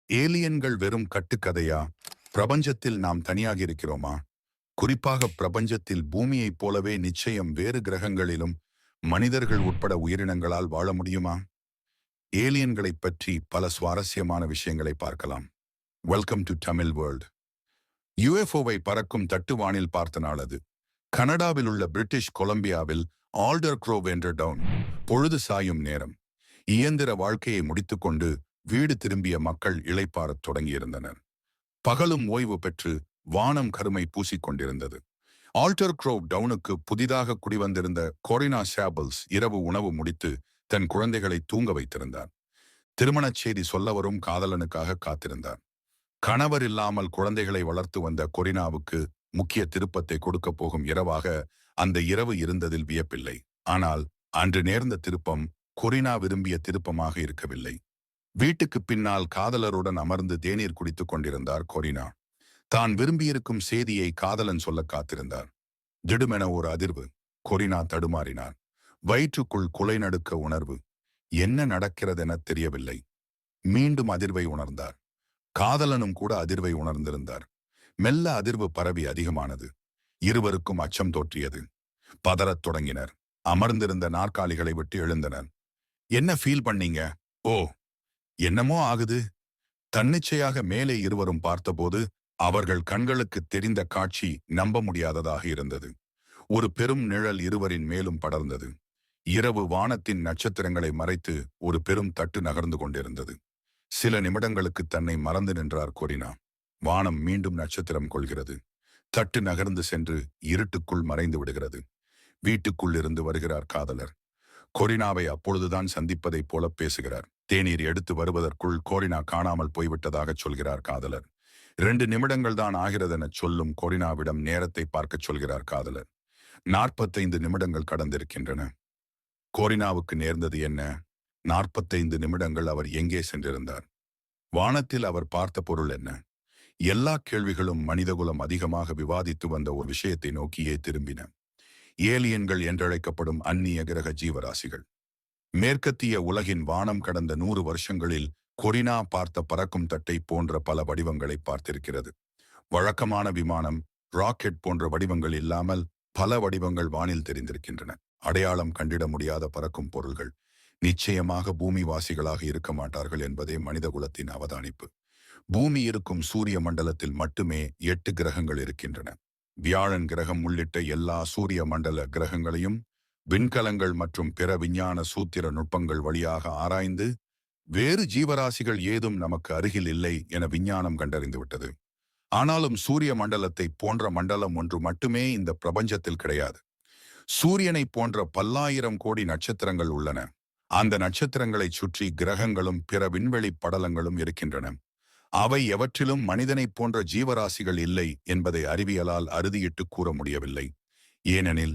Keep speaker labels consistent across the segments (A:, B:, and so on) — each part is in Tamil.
A: ஏலியன்கள் வெறும் கட்டுக்கதையா? பிரபஞ்சத்தில் நாம் தனியாக இருக்கிறோமா? குறிப்பாக பிரபஞ்சத்தில் பூமியைப் போலவே நிச்சயம் வேறு கிரகங்களிலும் மனிதர்கள் உட்பட உயிரினங்களால் வாழ முடியுமா? ஏலியன்களைப் பற்றி பல சுவாரஸ்யமான விஷயங்களை பார்க்கலாம். Welcome to Tamil world. யுஎஃப்ஓவை பறக்கும் தட்டு வானில் பார்த்த நாள் அது. கனடாவில் உள்ள பிரிட்டிஷ் கொலம்பியாவில் ஆல்டர் க்ரோவ் என்ற டவுன். பொழுது சாயும் நேரம். இயந்திர வாழ்க்கையை முடித்துக்கொண்டு வீடு திரும்பிய மக்கள் இளைப்பாறத் தொடங்கியிருந்தனர். பகலும் ஓய்வு பெற்று வானம் கருமை பூசிக்கொண்டிருந்தது. ஆல்டர் க்ரோவ் டவுனுக்கு புதிதாக குடிவந்திருந்த கொரினா ஷாபிள்ஸ் இரவு உணவு முடித்து தன் குழந்தைகளை தூங்க வைத்திருந்தார். திருமணச் செய்தி சொல்ல வரும் காதலனுக்காக காத்திருந்தார். கணவர் இல்லாமல் குழந்தைகளை வளர்த்து வந்த கொரினாவுக்கு முக்கிய திருப்பத்தை கொடுக்க போகும் இரவாக அந்த இரவு இருந்ததில் வியப்பில்லை. ஆனால் அன்று நேர்ந்த திருப்பம் கொரினா விரும்பிய திருப்பமாக இருக்கவில்லை. வீட்டுக்கு பின்னால் காதலருடன் அமர்ந்து தேநீர் குடித்துக் கொண்டிருந்தார் கொரினா. தான் விரும்பியிருக்கும் செய்தியை காதலன் சொல்ல காத்திருந்தார். திடுமென ஒரு அதிர்வு. கொரினா தடுமாறினார். வயிற்றுக்குள் குலை நடுக்க உணர்வு. என்ன நடக்கிறதென தெரியவில்லை. மீண்டும் அதிர்வை உணர்ந்தார். காதலனும் கூட அதிர்வை உணர்ந்திருந்தார். மெல்ல அதிர்வு பரவி அதிகமானது. இருவருக்கும் அச்சம் தோற்றியது. பதறத் தொடங்கினர். அமர்ந்திருந்த நாற்காலிகளை விட்டு எழுந்தனர். என்ன ஃபீல் பண்ணீங்க? ஓ, என்னமோ ஆகுது. தன்னிச்சையாக மேலே இருவரும் பார்த்தபோது அவர்கள் கண்களுக்கு தெரிந்த காட்சி நம்ப முடியாததாக இருந்தது. ஒரு பெரும் நிழல் இருவரின் மேலும் படர்ந்தது. இரவு வானத்தின் நட்சத்திரங்களை மறைத்து ஒரு பெரும் தட்டு நகர்ந்து கொண்டிருந்தது. சில நிமிடங்களுக்கு தன்னை மறந்து நின்றார் கொரினா. வானம் மீண்டும் நட்சத்திரம் கொள்கிறது. தட்டு நகர்ந்து சென்று இருட்டுக்குள் மறைந்து விடுகிறது. வீட்டுக்குள் இருந்து வருகிறார் காதலர். கொரினாவை அப்பொழுதுதான் சந்திப்பதைப் போல பேசுகிறார். தேநீர் எடுத்து வருவதற்குள் கொரினா காணாமல் போய்விட்டதாக சொல்கிறார் காதலர். 2 நிமிடங்கள் தான் ஆகிறதென சொல்லும் கொரினாவிடம் நேரத்தை பார்க்கச் சொல்கிறார் காதலர். 45 நிமிடங்கள் கடந்திருக்கின்றன. கொரினாவுக்கு நேர்ந்தது என்ன? 45 நிமிடங்கள் அவர் எங்கே சென்றிருந்தார்? வானத்தில் அவர் பார்த்த பொருள் என்ன? எல்லா கேள்விகளும் மனிதகுலம் அதிகமாக விவாதித்து வந்த ஒரு விஷயத்தை நோக்கியே திரும்பின. ஏலியன்கள் என்றழைக்கப்படும் அந்நிய கிரக ஜீவராசிகள். மேற்கத்திய உலகின் வானம் கடந்த 100 வருஷங்களில் கொரினா பார்த்த பறக்கும் தட்டை போன்ற பல வடிவங்களை பார்த்திருக்கிறது. வழக்கமான விமானம், ராக்கெட் போன்ற வடிவங்கள் இல்லாமல் பல வடிவங்கள் வானில் தெரிந்திருக்கின்றன. அடையாளம் கண்டிட முடியாத பறக்கும் பொருள்கள். நிச்சயமாக பூமிவாசிகளாக இருக்க மாட்டார்கள் என்பதே மனிதகுலத்தின் அவதானிப்பு. பூமி இருக்கும் சூரிய மண்டலத்தில் மட்டுமே 8 கிரகங்கள் இருக்கின்றன. வியாழன் கிரகம் உள்ளிட்ட எல்லா சூரிய மண்டல கிரகங்களையும் விண்கலங்கள் மற்றும் பிற விஞ்ஞான சூத்திர நுட்பங்கள் வழியாக ஆராய்ந்து வேறு ஜீவராசிகள் ஏதும் நமக்கு அருகில் இல்லை என விஞ்ஞானம் கண்டறிந்துவிட்டது. ஆனாலும் சூரிய மண்டலத்தை போன்ற மண்டலம் ஒன்று மட்டுமே இந்த பிரபஞ்சத்தில் கிடையாது. சூரியனை போன்ற பல்லாயிரம் கோடி நட்சத்திரங்கள் உள்ளன. அந்த நட்சத்திரங்களைச் சுற்றி கிரகங்களும் பிற விண்வெளி படலங்களும் இருக்கின்றன. அவை எவற்றிலும் மனிதனைப் போன்ற ஜீவராசிகள் இல்லை என்பதை அறிவியலால் அறுதியிட்டு கூற முடியவில்லை. ஏனெனில்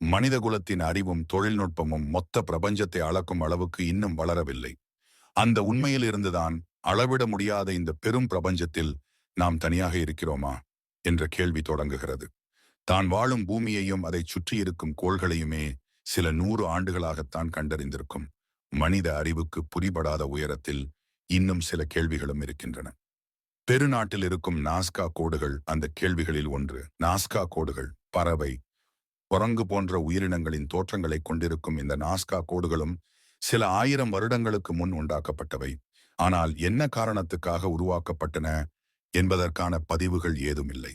A: மனிதகுலத்தின் அறிவும் தொழில்நுட்பமும் மொத்த பிரபஞ்சத்தை அளக்கும் அளவுக்கு இன்னும் வளரவில்லை. அந்த உண்மையில் இருந்துதான் அளவிட முடியாத இந்த பெரும் பிரபஞ்சத்தில் நாம் தனியாக இருக்கிறோமா என்ற கேள்வி தொடங்குகிறது. தான் வாழும் பூமியையும் அதை சுற்றியிருக்கும் கோள்களையுமே சில 100 ஆண்டுகளாகத்தான் கண்டறிந்திருக்கும் மனித அறிவுக்கு புரிபடாத உயரத்தில் இன்னும் சில கேள்விகளும் இருக்கின்றன. பெருநாட்டில் இருக்கும் நாஸ்கா கோடுகள் அந்த கேள்விகளில் ஒன்று. நாஸ்கா கோடுகள் பறவை, குரங்கு போன்ற உயிரினங்களின் தோற்றங்களை கொண்டிருக்கும் இந்த நாஸ்கா கோடுகளும் சில 1000 வருடங்களுக்கு முன் உண்டாக்கப்பட்டவை. ஆனால் என்ன காரணத்துக்காக உருவாக்கப்பட்டன என்பதற்கான பதிவுகள் ஏதும் இல்லை.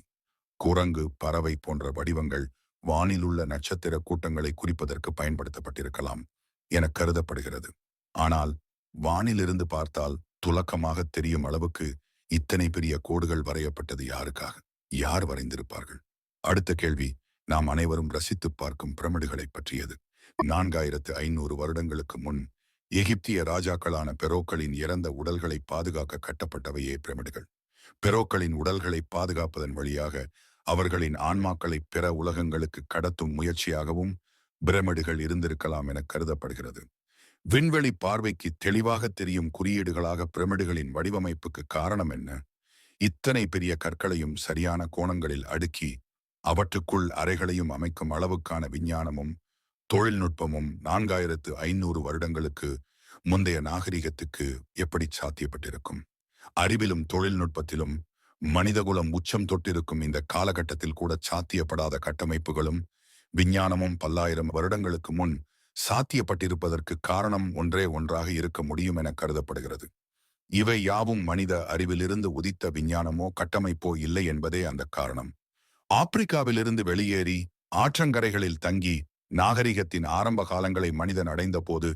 A: குரங்கு, பறவை போன்ற வடிவங்கள் வானிலுள்ள நட்சத்திர கூட்டங்களை குறிப்பதற்கு பயன்படுத்தப்பட்டிருக்கலாம் என கருதப்படுகிறது. ஆனால் வானிலிருந்து பார்த்தால் துலக்கமாக தெரியும் அளவுக்கு இத்தனை பெரிய கோடுகள் வரையப்பட்டது யாருக்காக? யார் வரைந்திருப்பார்கள்? அடுத்த கேள்வி நாம் அனைவரும் ரசித்து பார்க்கும் பிரமிடுகளை பற்றியது. 4500 வருடங்களுக்கு முன் எகிப்திய ராஜாக்களான பெரோக்களின் இறந்த உடல்களை பாதுகாக்க கட்டப்பட்டவையே பிரமிடுகள். பெரோக்களின் உடல்களை பாதுகாப்பதன் வழியாக அவர்களின் ஆன்மாக்களை பிற உலகங்களுக்கு கடத்தும் முயற்சியாகவும் பிரமிடுகள் இருந்திருக்கலாம் என கருதப்படுகிறது. விண்வெளி பார்வைக்கு தெளிவாக தெரியும் குறியீடுகளாக பிரமிடுகளின் வடிவமைப்புக்கு காரணம் என்ன? இத்தனை பெரிய கற்களையும் சரியான கோணங்களில் அடுக்கி அவற்றுக்குள் அறைகளையும் அமைக்கும் அளவுக்கான விஞ்ஞானமும் தொழில்நுட்பமும் 4500 வருடங்களுக்கு முந்தைய நாகரிகத்துக்கு எப்படி சாத்தியப்பட்டிருக்கும்? அறிவிலும் தொழில்நுட்பத்திலும் மனிதகுலம் உச்சம் தொட்டிருக்கும் இந்த காலகட்டத்தில் கூட சாத்தியப்படாத கட்டமைப்புகளும் விஞ்ஞானமும் பல்லாயிரம் வருடங்களுக்கு முன் சாத்தியப்பட்டிருப்பதற்கு காரணம் ஒன்றே ஒன்றாக இருக்க முடியும் என கருதப்படுகிறது. இவை யாவும் மனித அறிவிலிருந்து உதித்த விஞ்ஞானமோ கட்டமைப்போ இல்லை என்பதே அந்த காரணம். ஆப்பிரிக்காவிலிருந்து வெளியேறி ஆற்றங்கரைகளில் தங்கி நாகரிகத்தின் ஆரம்ப காலங்களை மனிதன் அடைந்த போது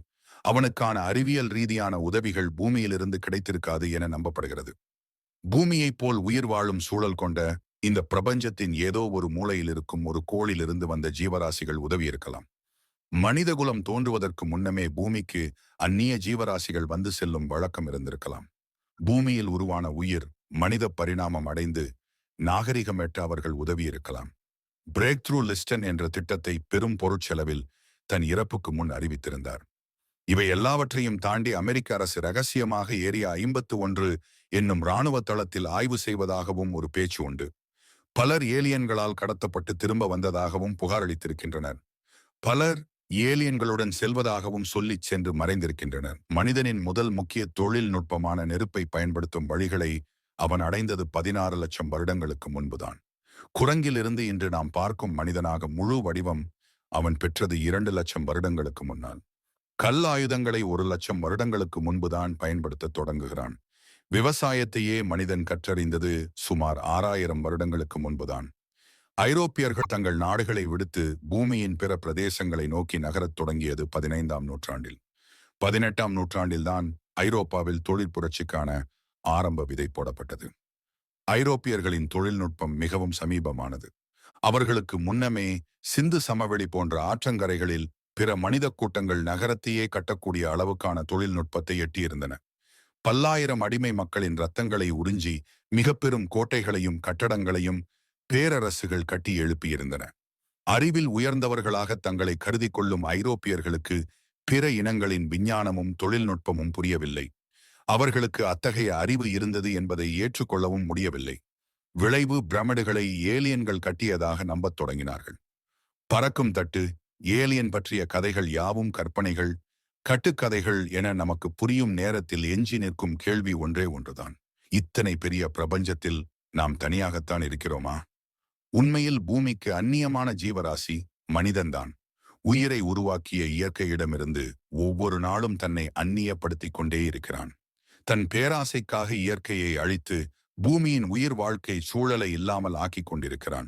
A: அவனுக்கான அறிவியல் ரீதியான உதவிகள் பூமியிலிருந்து கிடைத்திருக்காது என நம்பப்படுகிறது. பூமியைப் போல் உயிர் வாழும் சூழல் கொண்ட இந்த பிரபஞ்சத்தின் ஏதோ ஒரு மூலையில் இருக்கும் ஒரு கோளிலிருந்து வந்த ஜீவராசிகள் உதவி இருக்கலாம். மனிதகுலம் தோன்றுவதற்கு முன்னமே பூமிக்கு அந்நிய ஜீவராசிகள் வந்து செல்லும் வழக்கம் இருந்திருக்கலாம். பூமியில் உருவான உயிர் மனித பரிணாமம் அடைந்து நாகரிகம் எட்ட அவர்கள் உதவி இருக்கலாம். பிரேக் த்ரூ லிஸ்டன் என்ற திட்டத்தை பெரும் பொருட்செலவில் தன் இறப்புக்கு முன் அறிவித்திருந்தார். இவை எல்லாவற்றையும் தாண்டி அமெரிக்க அரசு ரகசியமாக ஏரியா 51 என்னும் இராணுவ தளத்தில் ஆய்வு செய்வதாகவும் ஒரு பேச்சு உண்டு. பலர் ஏலியன்களால் கடத்தப்பட்டு திரும்ப வந்ததாகவும் புகாரளித்திருக்கின்றனர். பலர் ஏலியன்களுடன் செல்வதாகவும் சொல்லிச் சென்று மறைந்திருக்கின்றனர். மனிதனின் முதல் முக்கிய தொழில்நுட்பமான நெருப்பை பயன்படுத்தும் வழிகளை அவன் அடைந்தது 16 லட்சம் வருடங்களுக்கு முன்புதான். குரங்கிலிருந்து இன்று நாம் பார்க்கும் மனிதனாக முழு வடிவம் அவன் பெற்றது 2 லட்சம் வருடங்களுக்கு முன்னால். கல் ஆயுதங்களை 1 லட்சம் வருடங்களுக்கு முன்புதான் பயன்படுத்த தொடங்குகிறான். விவசாயத்தையே மனிதன் கற்றறிந்தது சுமார் 6000 வருடங்களுக்கு முன்புதான். ஐரோப்பியர்கள் தங்கள் நாடுகளை விடுத்து பூமியின் பிற பிரதேசங்களை நோக்கி நகரத் தொடங்கியது 15ஆம் நூற்றாண்டில். 18ஆம் நூற்றாண்டில்தான் ஐரோப்பாவில் தொழில் புரட்சிக்கான ஆரம்ப விதை போடப்பட்டது. ஐரோப்பியர்களின் தொழில்நுட்பம் மிகவும் சமீபமானது. அவர்களுக்கு முன்னமே சிந்து சமவெளி போன்ற ஆற்றங்கரைகளில் பிற மனித கூட்டங்கள் நகரத்தையே கட்டக்கூடிய அளவுக்கான தொழில்நுட்பத்தை எட்டியிருந்தன. பல்லாயிரம் அடிமை மக்களின் இரத்தங்களை உறிஞ்சி மிக பெரும் கோட்டைகளையும் கட்டடங்களையும் பேரரசுகள் கட்டி எழுப்பியிருந்தன. அறிவில் உயர்ந்தவர்களாக தங்களை கருதி கொள்ளும் ஐரோப்பியர்களுக்கு பிற இனங்களின் விஞ்ஞானமும் தொழில்நுட்பமும் புரியவில்லை. அவர்களுக்கு அத்தகைய அறிவு இருந்தது என்பதை ஏற்றுக்கொள்ளவும் முடியவில்லை. விளைவு பிரமிடுகளை ஏலியன்கள் கட்டியதாக நம்பத் தொடங்கினார்கள். பறக்கும் தட்டு, ஏலியன் பற்றிய கதைகள் யாவும் கற்பனைகள், கட்டுக்கதைகள் என நமக்கு புரியும் நேரத்தில் எஞ்சி நிற்கும் கேள்வி ஒன்றே ஒன்றுதான். இத்தனை பெரிய பிரபஞ்சத்தில் நாம் தனியாகத்தான் இருக்கிறோமா? உண்மையில் பூமிக்கு அந்நியமான ஜீவராசி மனிதன்தான். உயிரை உருவாக்கிய இயற்கையிடமிருந்து ஒவ்வொரு நாளும் தன்னை அந்நியப்படுத்திக் கொண்டே இருக்கிறான். தன் பேராசைக்காக இயற்கையை அழித்து பூமியின் உயிர் வாழ்க்கை சூழலை இல்லாமல் ஆக்கிக் கொண்டிருக்கிறான்.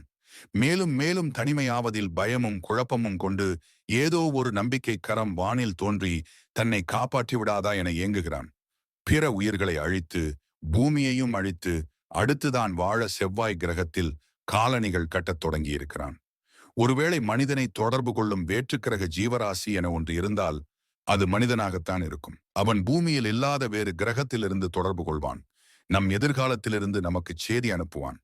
A: மேலும் மேலும் தனிமையாவதில் பயமும் குழப்பமும் கொண்டு ஏதோ ஒரு நம்பிக்கை கரம் வானில் தோன்றி தன்னை காப்பாற்றி விடாதா என ஏங்குகிறான். பிற உயிர்களை அழித்து பூமியையும் அழித்து அடுத்துதான் வாழ செவ்வாய் கிரகத்தில் காலனிகள் கட்டத் தொடங்கியிருக்கிறான். ஒருவேளை மனிதனை தொடர்பு கொள்ளும் வேற்றுக்கிரக ஜீவராசி என ஒன்று இருந்தால் அது மனிதனாகத்தான் இருக்கும். அவன் பூமியில் இல்லாத வேறு கிரகத்திலிருந்து தொடர்பு கொள்வான். நம் எதிர்காலத்திலிருந்து நமக்கு செய்தி அனுப்புவான்.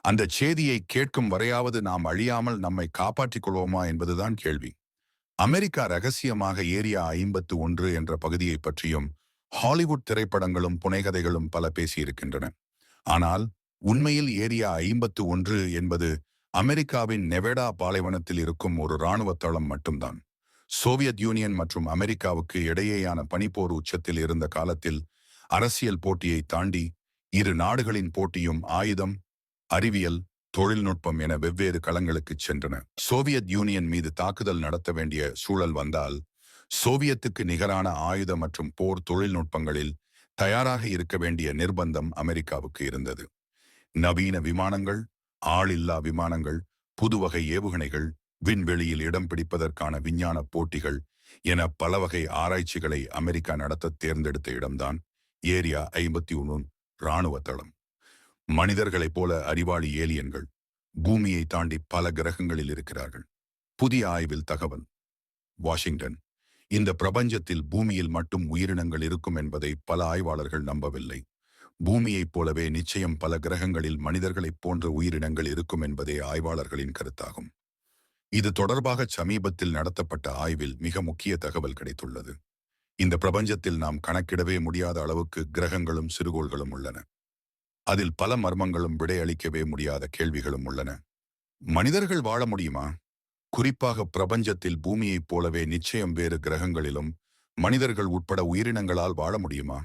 A: அந்த செய்தியை கேட்கும் வரையாவது நாம் அழியாமல் நம்மை காப்பாற்றிக் கொள்வோமா என்பதுதான் கேள்வி. அமெரிக்கா ரகசியமாக ஏரியா 51 என்ற பகுதியை பற்றியும் ஹாலிவுட் திரைப்படங்களும் புனைகதைகளும் பல பேசியிருக்கின்றன. ஆனால் உண்மையில் ஏரியா 51 என்பது அமெரிக்காவின் நெவடா பாலைவனத்தில் இருக்கும் ஒரு இராணுவ தளம் மட்டும்தான். சோவியத் யூனியன் மற்றும் அமெரிக்காவுக்கு இடையேயான பனிப்போர் உச்சத்தில் இருந்த காலத்தில் அரசியல் போட்டியை தாண்டி இரு நாடுகளின் போட்டியும் ஆயுதம், அறிவியல், தொழில்நுட்பம் என வெவ்வேறு களங்களுக்கு சென்றன. சோவியத் யூனியன் மீது தாக்குதல் நடத்த வேண்டிய சூழல் வந்தால் சோவியத்துக்கு நிகரான ஆயுத மற்றும் போர் தொழில்நுட்பங்களில் தயாராக இருக்க வேண்டிய நிர்பந்தம் அமெரிக்காவுக்கு இருந்தது. நவீன விமானங்கள், ஆளில்லா விமானங்கள், புதுவகை ஏவுகணைகள், விண்வெளியில் இடம் பிடிப்பதற்கான விஞ்ஞான போட்டிகள் என பல வகை ஆராய்ச்சிகளை அமெரிக்கா நடத்த தேர்ந்தெடுத்த இடம்தான் ஏரியா 51 இராணுவ தளம். மனிதர்களைப் போல அறிவாளி ஏலியன்கள் பூமியை தாண்டி பல கிரகங்களில் இருக்கிறார்கள். புதிய ஆய்வில் தகவல். வாஷிங்டன். இந்த பிரபஞ்சத்தில் பூமியில் மட்டும் உயிரினங்கள் இருக்கும் என்பதை பல ஆய்வாளர்கள் நம்பவில்லை. பூமியைப் போலவே நிச்சயம் பல கிரகங்களில் மனிதர்களைப் போன்ற உயிரினங்கள் இருக்கும் என்பதே ஆய்வாளர்களின் கருத்தாகும். இது தொடர்பாக சமீபத்தில் நடத்தப்பட்ட ஆய்வில் மிக முக்கிய தகவல் கிடைத்துள்ளது. இந்த பிரபஞ்சத்தில் நாம் கணக்கிடவே முடியாத அளவுக்கு கிரகங்களும் சிறுகோள்களும் உள்ளன. அதில் பல மர்மங்களும் விடையளிக்கவே முடியாத கேள்விகளும் உள்ளன. மனிதர்கள் வாழ முடியுமா? குறிப்பாக பிரபஞ்சத்தில் பூமியைப் போலவே நிச்சயம் வேறு கிரகங்களிலும் மனிதர்கள் உட்பட உயிரினங்களால் வாழ முடியுமா?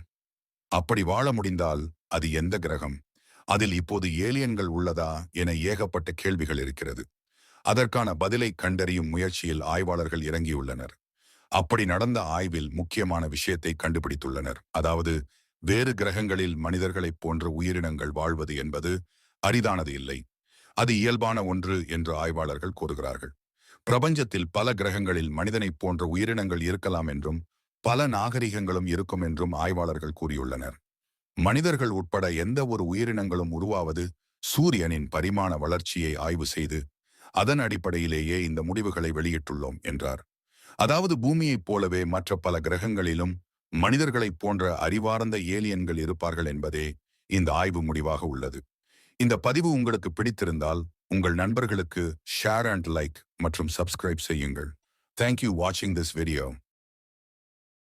A: அப்படி வாழ முடிந்தால் அது எந்த கிரகம்? அதில் இப்போது ஏலியன்கள் உள்ளதா என ஏகப்பட்ட கேள்விகள் இருக்கிறது. அதற்கான பதிலை கண்டறியும் முயற்சியில் ஆய்வாளர்கள் இறங்கியுள்ளனர். அப்படி நடந்த ஆய்வில் முக்கியமான விஷயத்தை கண்டுபிடித்துள்ளனர். அதாவது, வேறு கிரகங்களில் மனிதர்களைப் போன்ற உயிரினங்கள் வாழ்வது என்பது அரிதானது இல்லை. அது இயல்பான ஒன்று என்று ஆய்வாளர்கள் கூறுகிறார்கள். பிரபஞ்சத்தில் பல கிரகங்களில் மனிதனைப் போன்ற உயிரினங்கள் இருக்கலாம் என்றும் பல நாகரிகங்களும் இருக்கும் என்றும் ஆய்வாளர்கள் கூறியுள்ளனர். மனிதர்கள் உட்பட எந்த ஒரு உயிரினங்களும் உருவாவது சூரியனின் பரிமாண வளர்ச்சியை ஆய்வு செய்து அதன் அடிப்படையிலேயே இந்த முடிவுகளை வெளியிட்டுள்ளோம் என்றார். அதாவது, பூமியைப் போலவே மற்ற பல கிரகங்களிலும் மனிதர்களைப் போன்ற அறிவார்ந்த ஏலியன்கள் இருப்பார்கள் என்பதே இந்த ஆய்வு முடிவாக உள்ளது. இந்த பதிவு உங்களுக்கு பிடித்திருந்தால் உங்கள் நண்பர்களுக்கு ஷேர் அண்ட் லைக் மற்றும் சப்ஸ்கிரைப் செய்யுங்கள். தேங்க்யூ வாட்சிங் திஸ் வீடியோ.